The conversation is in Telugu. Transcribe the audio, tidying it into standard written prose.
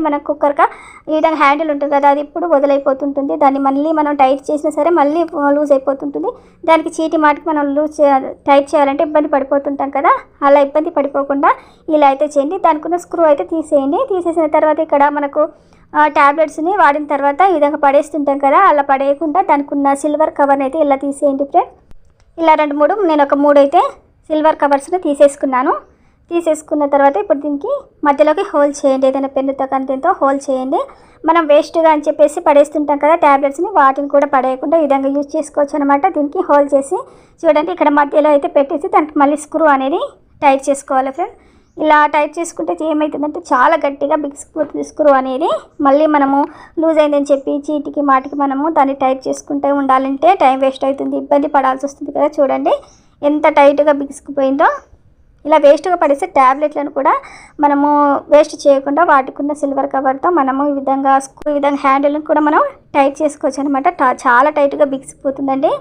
మన కుక్కర్గా ఈ విధంగా హ్యాండిల్ ఉంటుంది కదా, అది ఇప్పుడు వదిలైపోతుంటుంది. దాన్ని మళ్ళీ మనం టైట్ చేసినా సరే మళ్ళీ లూజ్ అయిపోతుంటుంది. దానికి చీటి మాటికి మనం టైట్ చేయాలంటే ఇబ్బంది పడిపోతుంటాం కదా, అలా ఇబ్బంది పడిపోకుండా ఇలా అయితే చేయండి. దానికి ఉన్న స్క్రూ అయితే తీసేయండి. తీసేసిన తర్వాత ఇక్కడ మనకు ట్యాబ్లెట్స్ని వాడిన తర్వాత ఈ విధంగా పడేస్తుంటాం కదా, అలా పడేయకుండా దానికి ఉన్న సిల్వర్ కవర్ని అయితే ఇలా తీసేయండి ఫ్రెండ్. ఇలా నేను ఒక 3 అయితే సిల్వర్ కవర్స్ని తీసేసుకున్న తర్వాత ఇప్పుడు దీనికి మధ్యలోకి హోల్ చేయండి. ఏదైనా పెన్నుతో కానీ దీంతో హోల్ చేయండి. మనం వేస్ట్గా అని చెప్పేసి పడేస్తుంటాం కదా ట్యాబ్లెట్స్ని, వాటిని కూడా పడేయకుండా ఈ విధంగా యూజ్ చేసుకోవచ్చు అనమాట. దీనికి హోల్ చేసి చూడండి, ఇక్కడ మధ్యలో అయితే పెట్టేసి దానికి మళ్ళీ స్క్రూ అనేది టైట్ చేసుకోవాలి ఫ్రెండ్. ఇలా టైట్ చేసుకుంటే ఏమవుతుందంటే చాలా గట్టిగా బిగిసిపోతుంది స్క్రూ అనేది. మళ్ళీ మనము లూజ్ అయిందని చెప్పి చీటికి మాటికి మనము దాన్ని టైట్ చేసుకుంటూ ఉండాలంటే టైం వేస్ట్ అవుతుంది, ఇబ్బంది పడాల్సి వస్తుంది కదా. చూడండి ఎంత టైట్గా బిగిసిపోయిందో. ఇలా వేస్ట్గా పడేసే ట్యాబ్లెట్లను కూడా మనము వేస్ట్ చేయకుండా వాటికున్న సిల్వర్ కవర్తో మనము ఈ విధంగా హ్యాండిల్ని కూడా మనం టైట్ చేసుకోవచ్చు అనమాట. చాలా టైట్గా బిగిసిపోతుందండి.